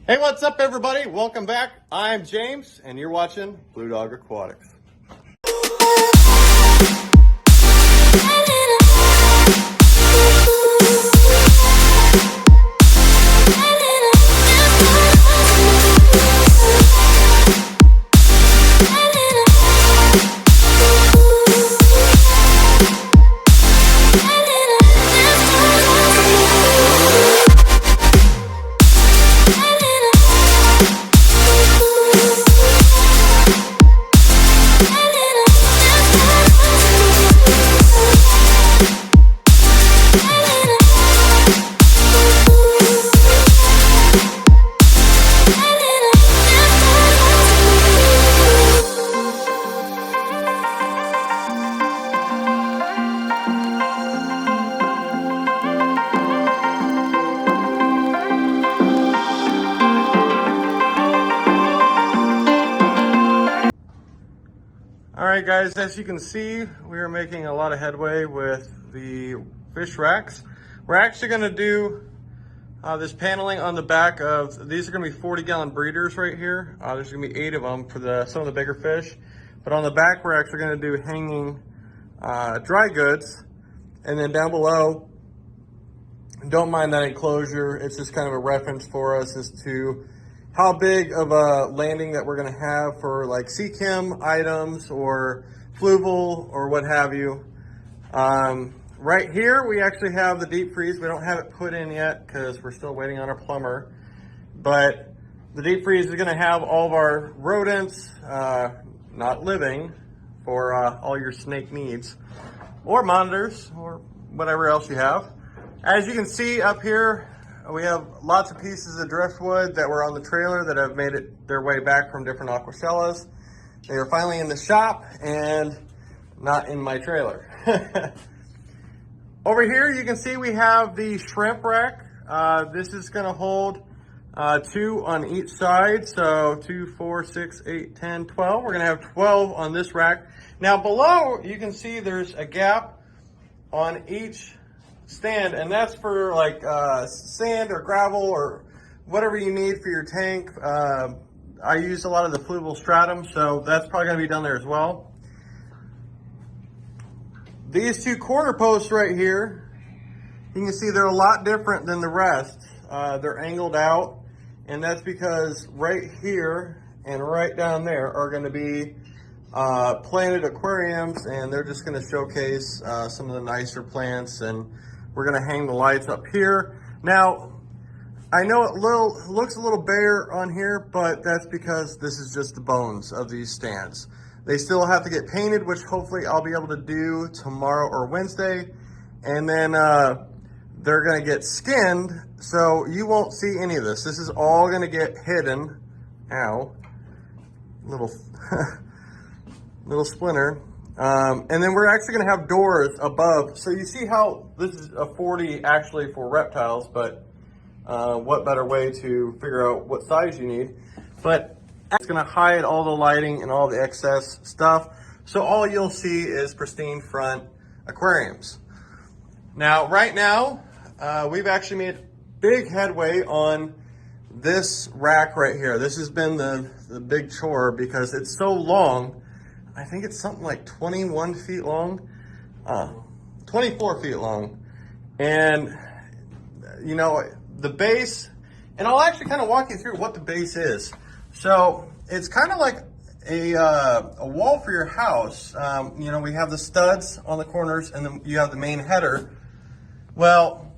Hey, what's up, everybody? Welcome back. I'm James, and you're watching Blue Dog Aquatics. All right, guys, as you can see, we are making a lot of headway with the fish racks. We're actually going to do this paneling on the back of, these are going to be 40-gallon breeders right here. There's going to be 8 of them for some of the bigger fish. But on the back, we're actually going to do hanging dry goods. And then down below, don't mind that enclosure. It's just kind of a reference for us as to how big of a landing that we're going to have for like sea chem items or fluval or what have you. Right here, we actually have the deep freeze. We don't have it put in yet because we're still waiting on our plumber. But the deep freeze is going to have all of our rodents, not living, for all your snake needs, or monitors, or whatever else you have. As you can see up here, we have lots of pieces of driftwood that were on the trailer that have made their way back from different aquashellas. They are finally in the shop and not in my trailer. Over here, you can see we have the shrimp rack. This is going to hold 2 on each side. So 2, 4, 6, 8, 10, 12. We're going to have 12 on this rack. Now below, you can see there's a gap on each stand, and that's for like sand or gravel or whatever you need for your tank. I use a lot of the fluval stratum, so that's probably going to be done there as well. These 2 corner posts right here, you can see they're a lot different than the rest. They're angled out, and that's because right here and right down there are going to be planted aquariums, and they're just going to showcase some of the nicer plants, and we're going to hang the lights up here. Now, I know it looks a little bare on here, but that's because this is just the bones of these stands. They still have to get painted, which hopefully I'll be able to do tomorrow or Wednesday. And then they're going to get skinned, so you won't see any of this. This is all going to get hidden. Ow. Little, little splinter. And then we're actually going to have doors above. So you see how this is a 40 actually for reptiles, but what better way to figure out what size you need. But it's going to hide all the lighting and all the excess stuff. So all you'll see is pristine front aquariums. Now, right now, we've actually made big headway on this rack right here. This has been the big chore because it's so long. I think it's something like 21 feet long, 24 feet long. And, you know, the base, and I'll actually kind of walk you through what the base is. So it's kind of like a wall for your house. You know, we have the studs on the corners, and then you have the main header. Well,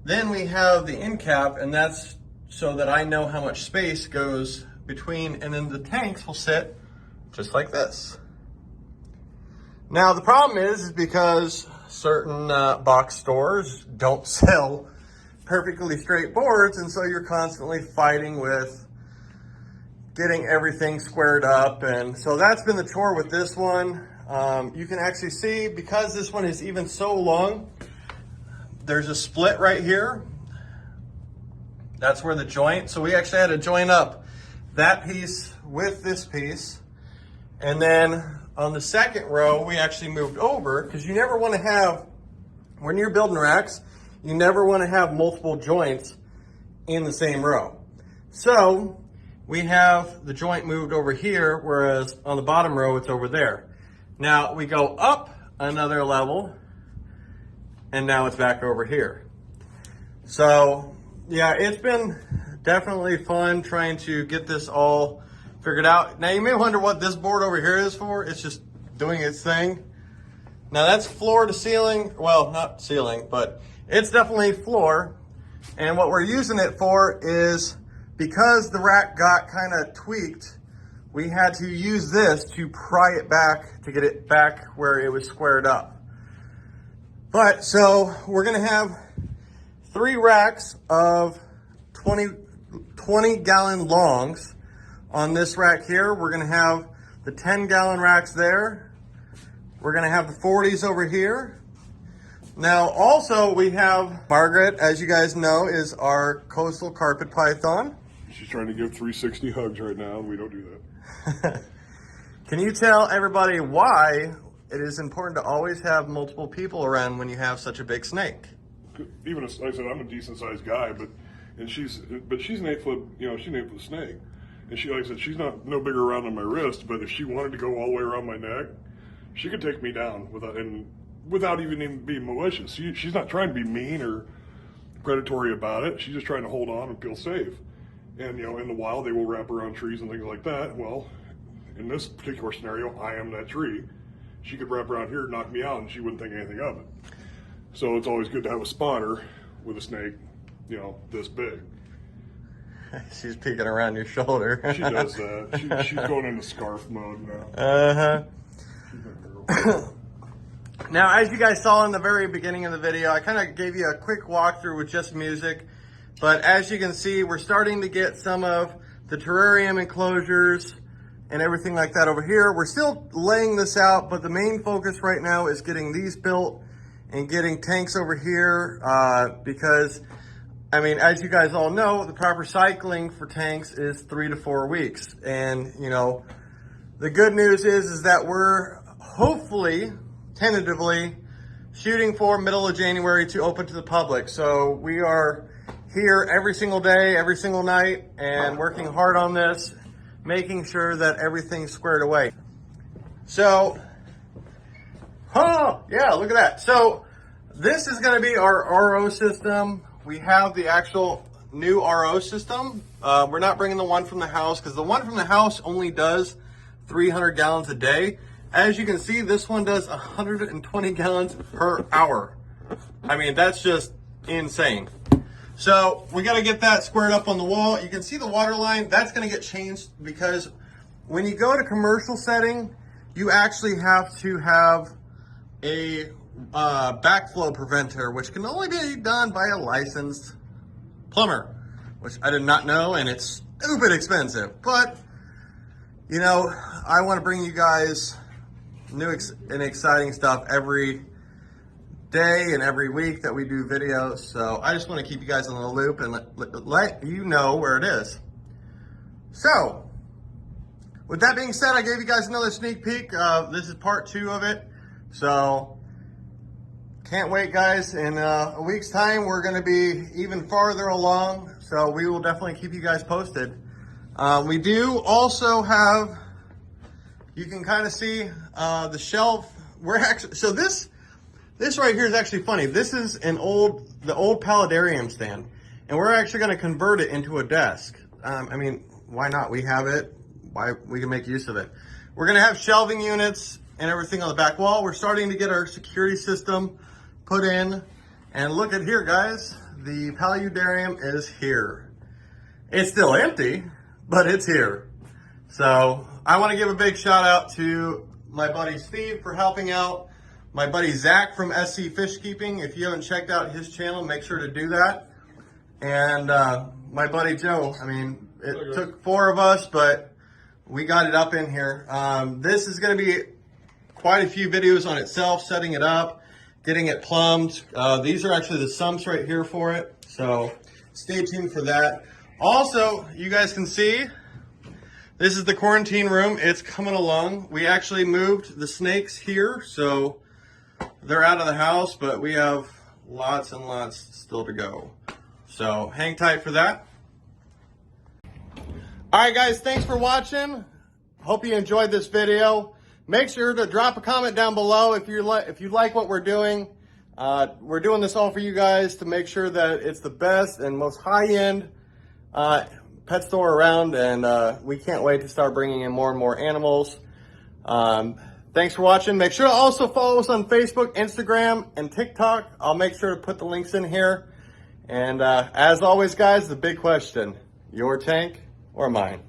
then we have the end cap, and that's so that I know how much space goes between, and then the tanks will sit just like this. Now the problem is because certain box stores don't sell perfectly straight boards, and so you're constantly fighting with getting everything squared up. And so that's been the chore with this one. You can actually see, because this one is even so long, there's a split right here. That's where the joint, so we actually had to join up that piece with this piece. And then on the second row, we actually moved over, because you never want to have, when you're building racks, you never want to have multiple joints in the same row. So we have the joint moved over here, whereas on the bottom row, it's over there. Now we go up another level, and now it's back over here. So yeah, it's been definitely fun trying to get this all figured out. Now you may wonder what this board over here is for. It's just doing its thing. Now that's floor to ceiling. Well, not ceiling, but it's definitely floor. And what we're using it for is, because the rack got kind of tweaked, we had to use this to pry it back to get it back where it was squared up. But so we're gonna have 3 racks of 20 gallon longs on this rack here. We're gonna have the 10 gallon racks there. We're gonna have the 40s over here. Now also we have Margaret, as you guys know, is our coastal carpet python. She's trying to give 360 hugs right now, and we don't do that. Can you tell everybody why it is important to always have multiple people around when you have such a big snake? Even like I said, I'm a decent sized guy, but she's an 8-foot, she's an 8-foot snake, and she, like I said, she's no bigger around on my wrist. But if she wanted to go all the way around my neck, she could take me down without even being malicious. She's not trying to be mean or predatory about it. She's just trying to hold on and feel safe. And in the wild, they will wrap around trees and things like that. Well, in this particular scenario, I am that tree. She could wrap around here, knock me out, and she wouldn't think anything of it. So it's always good to have a spotter with a snake, this big. She's peeking around your shoulder. She does that. She's going into scarf mode now. Uh-huh. Now, as you guys saw in the very beginning of the video, I kind of gave you a quick walkthrough with just music. But as you can see, we're starting to get some of the terrarium enclosures and everything like that over here. We're still laying this out, but the main focus right now is getting these built and getting tanks over here because, I mean, as you guys all know, the proper cycling for tanks is 3 to 4 weeks. And, the good news is that we're hopefully, tentatively, shooting for middle of January to open to the public. So we are here every single day, every single night, and working hard on this, making sure that everything's squared away. So, yeah, look at that. So this is gonna be our RO system. We have the actual new RO system. We're not bringing the one from the house because the one from the house only does 300 gallons a day. As you can see, this one does 120 gallons per hour. I mean, that's just insane. So we got to get that squared up on the wall. You can see the water line. That's going to get changed because when you go to commercial setting, you actually have to have a backflow preventer, which can only be done by a licensed plumber, which I did not know, and it's stupid expensive. But, I want to bring you guys new and exciting stuff every day and every week that we do videos. So I just want to keep you guys on the loop and let you know where it is. So with that being said, I gave you guys another sneak peek. This is part 2 of it. So can't wait, guys. In a week's time, we're going to be even farther along. So we will definitely keep you guys posted. We do also have, you can kind of see the shelf. We're actually, so this right here is actually funny. This is the old paludarium stand, and we're actually going to convert it into a desk. I mean, why not? We have it. Why we can make use of it. We're going to have shelving units and everything on the back wall. We're starting to get our security system put in, and look at here, guys. The paludarium is here. It's still empty, but it's here. So I want to give a big shout out to my buddy Steve for helping out. My buddy Zach from SC Fish Keeping. If you haven't checked out his channel, make sure to do that. And my buddy Joe. I mean, it took 4 of us, but we got it up in here. This is going to be quite a few videos on itself, setting it up, getting it plumbed. These are actually the sumps right here for it. So stay tuned for that. Also, you guys can see, this is the quarantine room. It's coming along. We actually moved the snakes here, so they're out of the house, but we have lots and lots still to go. So hang tight for that. All right, guys, thanks for watching. Hope you enjoyed this video. Make sure to drop a comment down below if you like what we're doing. We're doing this all for you guys to make sure that it's the best and most high-end pet store around, and we can't wait to start bringing in more and more animals. Thanks for watching. Make sure to also follow us on Facebook, Instagram, and TikTok. I'll make sure to put the links in here. And as always, guys, the big question, your tank or mine?